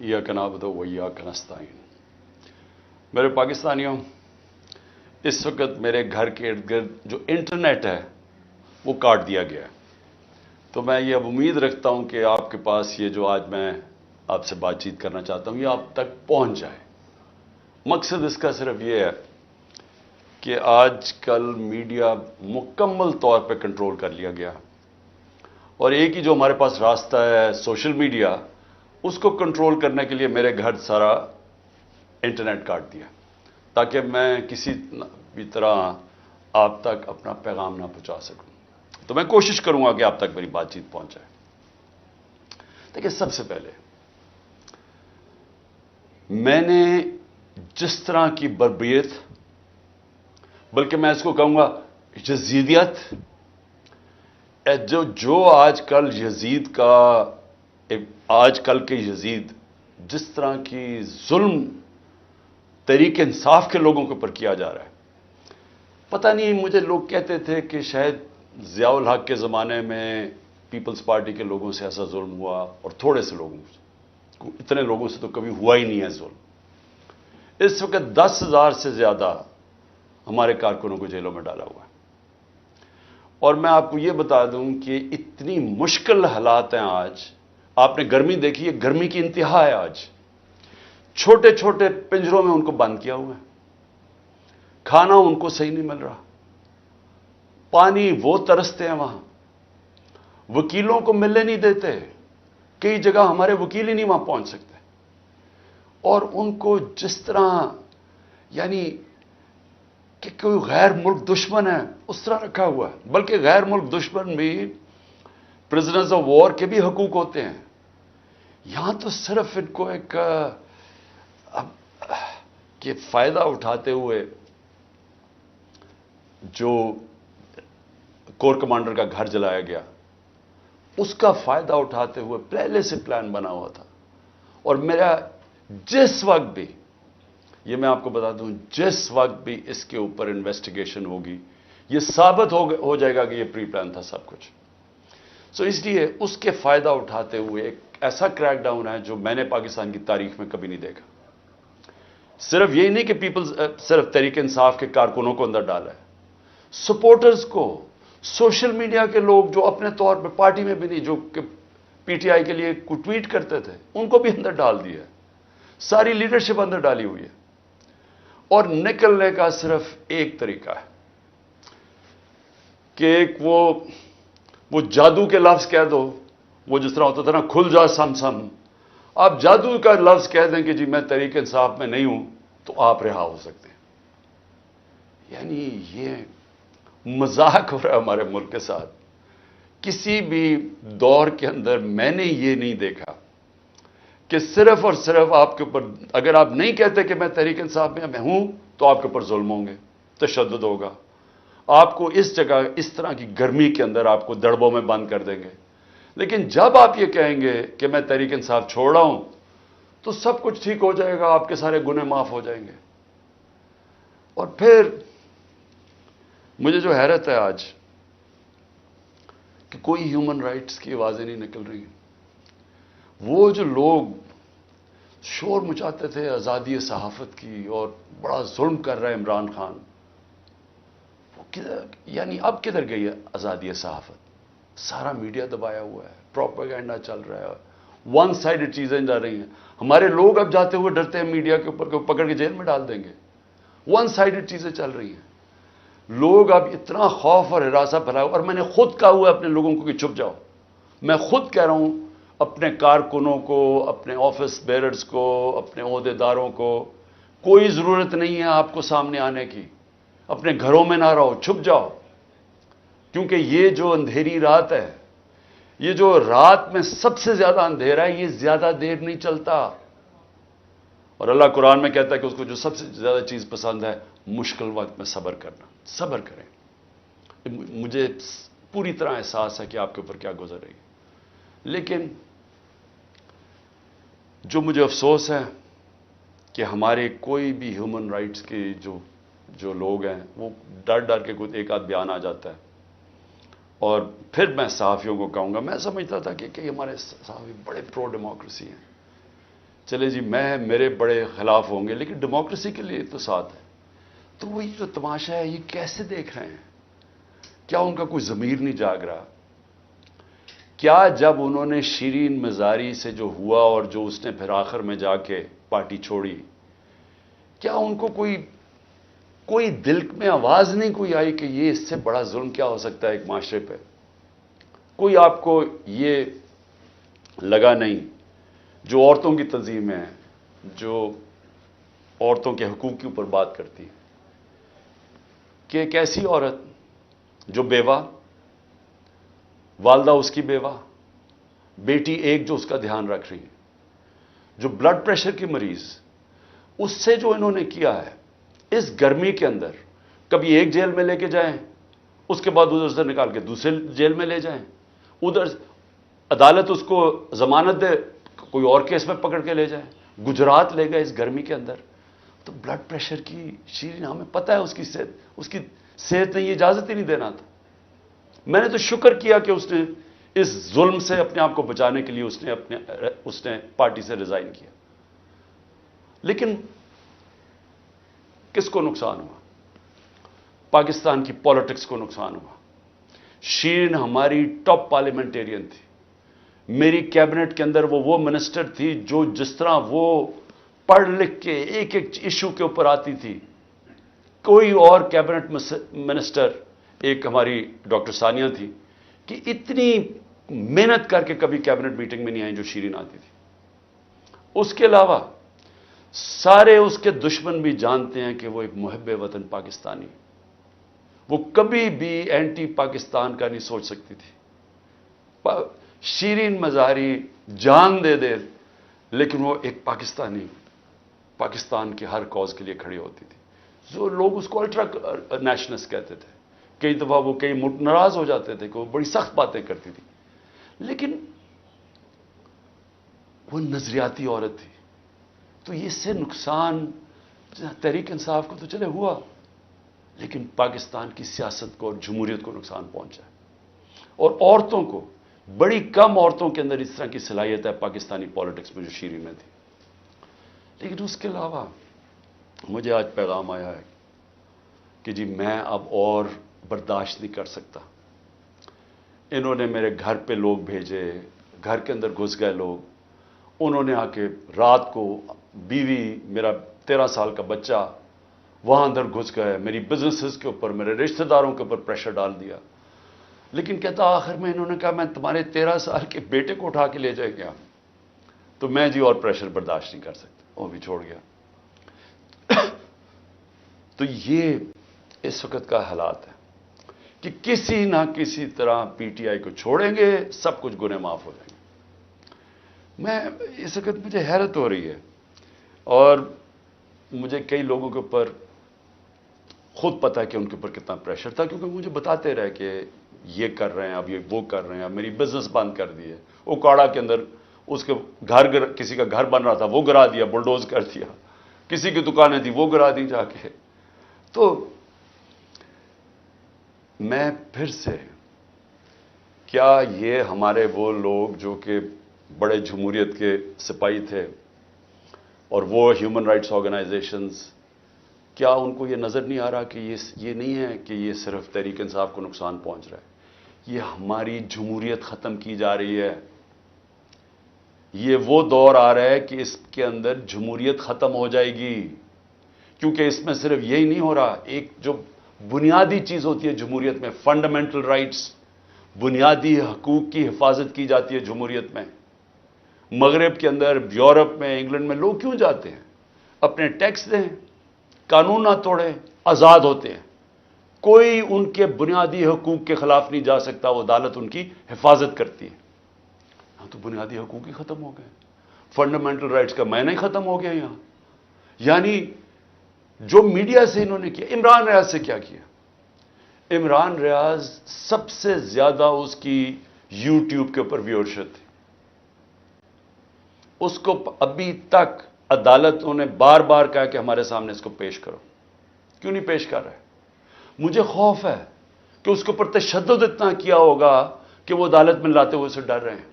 ایاک نعبد و ایاک نستعین۔ میرے پاکستانیوں، اس وقت میرے گھر کے ارد گرد جو انٹرنیٹ ہے وہ کاٹ دیا گیا ہے، تو میں یہ اب امید رکھتا ہوں کہ آپ کے پاس یہ جو آج میں آپ سے بات چیت کرنا چاہتا ہوں یہ آپ تک پہنچ جائے۔ مقصد اس کا صرف یہ ہے کہ آج کل میڈیا مکمل طور پہ کنٹرول کر لیا گیا، اور ایک ہی جو ہمارے پاس راستہ ہے سوشل میڈیا، اس کو کنٹرول کرنے کے لیے میرے گھر سارا انٹرنیٹ کاٹ دیا تاکہ میں کسی بھی طرح آپ تک اپنا پیغام نہ پہنچا سکوں۔ تو میں کوشش کروں گا کہ آپ تک میری بات چیت پہنچ جائے۔ دیکھیں، سب سے پہلے میں نے جس طرح کی بربریت، بلکہ میں اس کو کہوں گا یزیدیت، جو آج کل یزید کا، آج کل کے یزید جس طرح کی ظلم تحریک انصاف کے لوگوں کے اوپر کیا جا رہا ہے، پتہ نہیں، مجھے لوگ کہتے تھے کہ شاید ضیاء الحق کے زمانے میں پیپلز پارٹی کے لوگوں سے ایسا ظلم ہوا، اور تھوڑے سے لوگوں سے، اتنے لوگوں سے تو کبھی ہوا ہی نہیں ہے ظلم۔ اس وقت 10,000 سے زیادہ ہمارے کارکنوں کو جیلوں میں ڈالا ہوا ہے، اور میں آپ کو یہ بتا دوں کہ اتنی مشکل حالات ہیں آج۔ آپ نے گرمی دیکھی ہے، گرمی کی انتہا ہے آج۔ چھوٹے چھوٹے پنجروں میں ان کو بند کیا ہوا ہے، کھانا ان کو صحیح نہیں مل رہا، پانی وہ ترستے ہیں وہاں، وکیلوں کو ملنے نہیں دیتے، کئی جگہ ہمارے وکیل ہی نہیں وہاں پہنچ سکتے، اور ان کو جس طرح یعنی کہ کوئی غیر ملک دشمن ہے اس طرح رکھا ہوا ہے۔ بلکہ غیر ملک دشمن بھی پرزنرز آف وار کے بھی حقوق ہوتے ہیں، یہاں تو صرف ان کو ایک کہ فائدہ اٹھاتے ہوئے جو کور کمانڈر کا گھر جلایا گیا، اس کا فائدہ اٹھاتے ہوئے پہلے سے پلان بنا ہوا تھا۔ اور میرا جس وقت بھی، یہ میں آپ کو بتا دوں، جس وقت بھی اس کے اوپر انویسٹیگیشن ہوگی یہ ثابت ہو جائے گا کہ یہ پری پلان تھا سب کچھ۔ سو اس لیے اس کے فائدہ اٹھاتے ہوئے ایک ایسا کریک ڈاؤن ہے جو میں نے پاکستان کی تاریخ میں کبھی نہیں دیکھا۔ صرف یہی نہیں کہ صرف تحریک انصاف کے کارکنوں کو اندر ڈالا ہے، سپورٹرز کو، سوشل میڈیا کے لوگ جو اپنے طور پہ پارٹی میں بھی نہیں، جو کہ پی ٹی آئی کے لیے کوئی ٹویٹ کرتے تھے، ان کو بھی اندر ڈال دیا ہے، ساری لیڈرشپ اندر ڈالی ہوئی ہے، اور نکلنے کا صرف ایک طریقہ ہے کہ ایک وہ جادو کے لفظ کہہ دو، وہ جس طرح ہوتا تھا نا، کھل جا سم سم، آپ جادو کا لفظ کہہ دیں کہ جی میں تحریک انصاف میں نہیں ہوں، تو آپ رہا ہو سکتے ہیں۔ یعنی یہ مذاق ہو رہا ہے ہمارے ملک کے ساتھ۔ کسی بھی دور کے اندر میں نے یہ نہیں دیکھا کہ صرف اور صرف آپ کے اوپر، اگر آپ نہیں کہتے کہ میں تحریک انصاف میں ہوں، تو آپ کے اوپر ظلم ہوں گے، تشدد ہوگا، آپ کو اس جگہ اس طرح کی گرمی کے اندر آپ کو دڑبوں میں بند کر دیں گے۔ لیکن جب آپ یہ کہیں گے کہ میں تحریک انصاف چھوڑ رہا ہوں، تو سب کچھ ٹھیک ہو جائے گا، آپ کے سارے گناہ معاف ہو جائیں گے۔ اور پھر مجھے جو حیرت ہے آج کہ کوئی ہیومن رائٹس کی آوازیں نہیں نکل رہی ہیں۔ وہ جو لوگ شور مچاتے تھے آزادی صحافت کی اور بڑا ظلم کر رہا ہے عمران خان، وہ یعنی اب کدھر گئی ہے آزادی صحافت؟ سارا میڈیا دبایا ہوا ہے، پروپیگنڈا چل رہا ہے، ون سائیڈڈ چیزیں جا رہی ہیں۔ ہمارے لوگ اب جاتے ہوئے ڈرتے ہیں میڈیا کے اوپر کہ وہ پکڑ کے جیل میں ڈال دیں گے۔ ون سائیڈڈ چیزیں چل رہی ہیں، لوگ اب اتنا خوف اور ہراساں پھیلایا، اور میں نے خود کہا ہوا ہے اپنے لوگوں کو کہ چھپ جاؤ۔ میں خود کہہ رہا ہوں اپنے کارکنوں کو، اپنے آفس بیررز کو، اپنے عہدیداروں کو، کوئی ضرورت نہیں ہے آپ کو سامنے آنے کی، اپنے گھروں میں نہ رہو، چھپ جاؤ، کیونکہ یہ جو اندھیری رات ہے، یہ جو رات میں سب سے زیادہ اندھیرا ہے، یہ زیادہ دیر نہیں چلتا۔ اور اللہ قرآن میں کہتا ہے کہ اس کو جو سب سے زیادہ چیز پسند ہے، مشکل وقت میں صبر کرنا۔ صبر کریں۔ مجھے پوری طرح احساس ہے کہ آپ کے اوپر کیا گزر رہی ہے، لیکن جو مجھے افسوس ہے کہ ہمارے کوئی بھی ہیومن رائٹس کے جو لوگ ہیں، وہ ڈر ڈر کے کوئی ایک آدھ بیان آ جاتا ہے، اور پھر میں صحافیوں کو کہوں گا، میں سمجھتا تھا کہ ہمارے صحافی بڑے پرو ڈیموکریسی ہیں، چلے جی میرے بڑے خلاف ہوں گے لیکن ڈیموکریسی کے لیے تو ساتھ ہے. تو وہ یہ جو تماشا ہے یہ کیسے دیکھ رہے ہیں؟ کیا ان کا کوئی ضمیر نہیں جاگ رہا؟ کیا جب انہوں نے شیرین مزاری سے جو ہوا اور جو اس نے پھر آخر میں جا کے پارٹی چھوڑی، کیا ان کو کوئی دل میں آواز نہیں کوئی آئی کہ یہ اس سے بڑا ظلم کیا ہو سکتا ہے ایک معاشرے پہ؟ کوئی آپ کو یہ لگا نہیں؟ جو عورتوں کی تنظیم ہے، جو عورتوں کے حقوق کے اوپر بات کرتی ہے، کہ ایک ایسی عورت جو بیوہ، والدہ اس کی بیوہ، بیٹی ایک جو اس کا دھیان رکھ رہی ہے، جو بلڈ پریشر کی مریض، اس سے جو انہوں نے کیا ہے اس گرمی کے اندر، کبھی ایک جیل میں لے کے جائیں، اس کے بعد ادھر سے نکال کے دوسرے جیل میں لے جائیں، ادھر عدالت اس کو ضمانت دے، کوئی اور کیس میں پکڑ کے لے جائیں، گجرات لے گئے اس گرمی کے اندر. تو بلڈ پریشر کی شیرین، ہمیں پتہ ہے اس کی صحت نے یہ اجازت ہی نہیں دینا تھا. میں نے تو شکر کیا کہ اس نے اس ظلم سے اپنے آپ کو بچانے کے لیے اس نے پارٹی سے ریزائن کیا. لیکن کس کو نقصان ہوا؟ پاکستان کی پالیٹکس کو نقصان ہوا. شیرین ہماری ٹاپ پارلیمنٹیرین تھی. میری کیبنٹ کے اندر وہ منسٹر تھی جو جس طرح وہ پڑھ لکھ کے ایک ایک ایشو کے اوپر آتی تھی، کوئی اور کیبنٹ منسٹر، ایک ہماری ڈاکٹر ثانیہ تھی، کہ اتنی محنت کر کے کبھی کیبنٹ میٹنگ میں نہیں آئی جو شیرین آتی تھی. اس کے علاوہ سارے اس کے دشمن بھی جانتے ہیں کہ وہ ایک محب وطن پاکستانی، وہ کبھی بھی اینٹی پاکستان کا نہیں سوچ سکتی تھی. شیرین مزاری جان دے دے لیکن وہ ایک پاکستان کے ہر کاز کے لیے کھڑی ہوتی تھی. جو لوگ اس کو الٹرا نیشنلسٹ کہتے تھے، کئی دفعہ وہ کئی ناراض ہو جاتے تھے کہ وہ بڑی سخت باتیں کرتی تھی، لیکن وہ نظریاتی عورت تھی. تو اس سے نقصان تحریک انصاف کو تو چلے ہوا، لیکن پاکستان کی سیاست کو اور جمہوریت کو نقصان پہنچا. اور عورتوں کو، بڑی کم عورتوں کے اندر اس طرح کی صلاحیت ہے پاکستانی پالیٹکس میں جو شیرین میں تھی. لیکن اس کے علاوہ مجھے آج پیغام آیا ہے کہ جی میں اب اور برداشت نہیں کر سکتا. انہوں نے میرے گھر پہ لوگ بھیجے، گھر کے اندر گھس گئے لوگ، انہوں نے آ کے رات کو بیوی، میرا 13 سال کا بچہ وہاں اندر گھس گئے، میری بزنسز کے اوپر، میرے رشتہ داروں کے اوپر پریشر ڈال دیا. لیکن کہتا آخر میں انہوں نے کہا میں تمہارے 13 سال کے بیٹے کو اٹھا کے لے جائے گیا. تو میں جی اور پریشر برداشت نہیں کر سکتا، وہ بھی چھوڑ گیا. تو یہ اس وقت کا حالات ہے کہ کسی نہ کسی طرح پی ٹی آئی کو چھوڑیں گے، سب کچھ گناہ معاف ہو جائیں گے. میں اس وقت مجھے حیرت ہو رہی ہے، اور مجھے کئی لوگوں کے اوپر خود پتا ہے کہ ان کے اوپر کتنا پریشر تھا، کیونکہ مجھے بتاتے رہے کہ یہ کر رہے ہیں، اب یہ وہ کر رہے ہیں، اب میری بزنس بند کر دی ہے. اوکاڑا کے اندر اس کے کسی کا گھر بن رہا تھا وہ گرا دیا، بلڈوز کر دیا. کسی کی دکانیں تھی وہ گرا دی جا کے. تو میں پھر سے، کیا یہ ہمارے وہ لوگ جو کہ بڑے جمہوریت کے سپاہی تھے اور وہ ہیومن رائٹس آرگنائزیشنز، کیا ان کو یہ نظر نہیں آ رہا کہ یہ نہیں ہے کہ یہ صرف تحریک انصاف کو نقصان پہنچ رہا ہے، یہ ہماری جمہوریت ختم کی جا رہی ہے. یہ وہ دور آ رہا ہے کہ اس کے اندر جمہوریت ختم ہو جائے گی، کیونکہ اس میں صرف یہی نہیں ہو رہا. ایک جو بنیادی چیز ہوتی ہے جمہوریت میں، فنڈامنٹل رائٹس، بنیادی حقوق کی حفاظت کی جاتی ہے جمہوریت میں. مغرب کے اندر، یورپ میں، انگلینڈ میں لوگ کیوں جاتے ہیں؟ اپنے ٹیکس دیں، قانون نہ توڑیں، آزاد ہوتے ہیں. کوئی ان کے بنیادی حقوق کے خلاف نہیں جا سکتا، وہ عدالت ان کی حفاظت کرتی ہے. ہاں تو بنیادی حقوق ہی ختم ہو گئے، فنڈامنٹل رائٹس کا معنی ہی ختم ہو گیا یہاں. یعنی جو میڈیا سے انہوں نے کیا، عمران ریاض سے کیا کیا؟ عمران ریاض سب سے زیادہ اس کی یوٹیوب کے اوپر ویورشپ تھی. اس کو ابھی تک عدالتوں نے بار بار کہا کہ ہمارے سامنے اس کو پیش کرو. کیوں نہیں پیش کر رہے؟ مجھے خوف ہے کہ اس کے اوپر تشدد اتنا کیا ہوگا کہ وہ عدالت میں لاتے ہوئے سے ڈر رہے ہیں.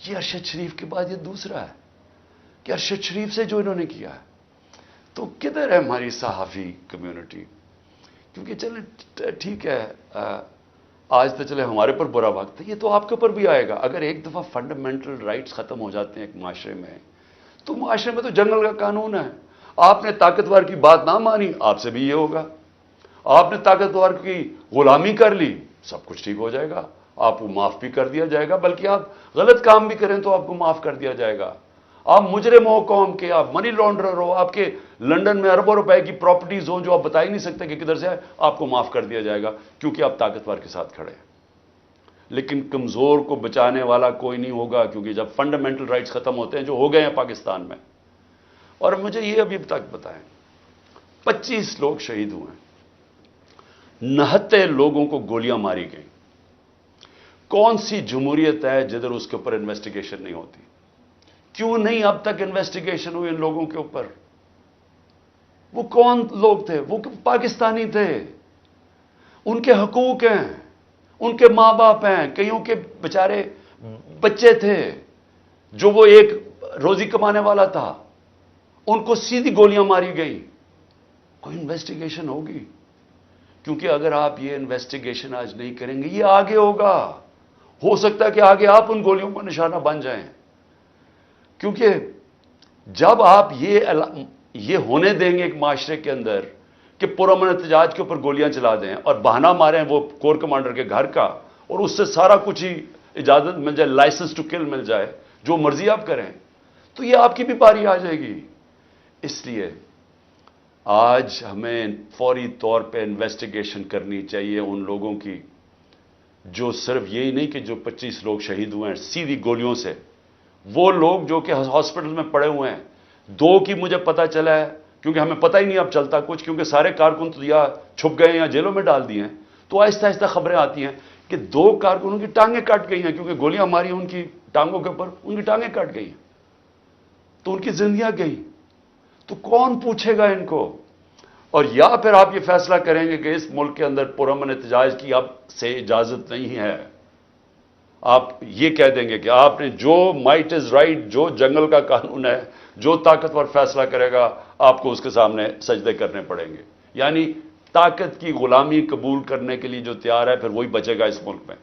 یہ ارشد شریف کے بعد یہ دوسرا ہے. کہ ارشد شریف سے جو انہوں نے کیا ہے، تو کدھر ہے ہماری صحافی کمیونٹی؟ کیونکہ چلے ٹھیک ہے، آج تو چلے ہمارے پر برا وقت ہے، یہ تو آپ کے اوپر بھی آئے گا۔ اگر ایک دفعہ فنڈامنٹل رائٹس ختم ہو جاتے ہیں ایک معاشرے میں، تو معاشرے میں تو جنگل کا قانون ہے۔ آپ نے طاقتور کی بات نہ مانی، آپ سے بھی یہ ہوگا۔ آپ نے طاقتور کی غلامی کر لی، سب کچھ ٹھیک ہو جائے گا، آپ کو معاف بھی کر دیا جائے گا، بلکہ آپ غلط کام بھی کریں تو آپ کو معاف کر دیا جائے گا۔ آپ مجرم ہو قوم کے، آپ منی لانڈرر ہو، آپ کے لنڈن میں اربوں روپے کی پراپرٹیز ہوں جو آپ بتا ہی نہیں سکتے کہ کدھر سے ہے، آپ کو معاف کر دیا جائے گا کیونکہ آپ طاقتور کے ساتھ کھڑے ہیں۔ لیکن کمزور کو بچانے والا کوئی نہیں ہوگا، کیونکہ جب فنڈامنٹل رائٹس ختم ہوتے ہیں جو ہو گئے ہیں پاکستان میں۔ اور مجھے یہ ابھی تک بتائیں، 25 لوگ شہید ہوئے ہیں، 69 لوگوں کو گولیاں ماری گئیں۔ کون سی جمہوریت ہے جدھر اس کے اوپر انویسٹیگیشن نہیں ہوتی؟ کیوں نہیں اب تک انویسٹیگیشن ہوئی ان لوگوں کے اوپر؟ وہ کون لوگ تھے؟ وہ پاکستانی تھے، ان کے حقوق ہیں، ان کے ماں باپ ہیں، کئیوں کے بیچارے بچے تھے جو وہ ایک روزی کمانے والا تھا، ان کو سیدھی گولیاں ماری گئی۔ کوئی انویسٹیگیشن ہوگی؟ کیونکہ اگر آپ یہ انویسٹیگیشن آج نہیں کریں گے، یہ آگے ہوگا، ہو سکتا ہے کہ آگے آپ ان گولیوں کا نشانہ بن جائیں۔ کیونکہ جب آپ یہ ہونے دیں گے ایک معاشرے کے اندر کہ پرامن احتجاج کے اوپر گولیاں چلا دیں اور بہانہ ماریں وہ کور کمانڈر کے گھر کا، اور اس سے سارا کچھ ہی اجازت مل جائے، لائسنس ٹو کل مل جائے، جو مرضی آپ کریں، تو یہ آپ کی بھی باری آ جائے گی۔ اس لیے آج ہمیں فوری طور پہ انویسٹیگیشن کرنی چاہیے ان لوگوں کی، جو صرف یہی نہیں کہ جو 25 لوگ شہید ہوئے ہیں سیدھی گولیوں سے، وہ لوگ جو کہ ہاسپٹل میں پڑے ہوئے ہیں۔ 2 کی مجھے پتا چلا ہے، کیونکہ ہمیں پتہ ہی نہیں اب چلتا کچھ، کیونکہ سارے کارکن تو یا چھپ گئے ہیں یا جیلوں میں ڈال دیے ہیں، تو آہستہ آہستہ خبریں آتی ہیں کہ 2 کارکنوں کی ٹانگیں کٹ گئی ہیں، کیونکہ گولیاں ماری ان کی ٹانگوں کے اوپر، ان کی ٹانگیں کٹ گئی ہیں، تو ان کی زندگیاں گئیں۔ تو کون پوچھے گا ان کو؟ اور یا پھر آپ یہ فیصلہ کریں گے کہ اس ملک کے اندر پرامن احتجاج کی اب سے اجازت نہیں ہے، آپ یہ کہہ دیں گے کہ آپ نے جو مائٹ از رائٹ، جو جنگل کا قانون ہے، جو طاقتور فیصلہ کرے گا آپ کو اس کے سامنے سجدے کرنے پڑیں گے۔ یعنی طاقت کی غلامی قبول کرنے کے لیے جو تیار ہے، پھر وہی بچے گا اس ملک میں۔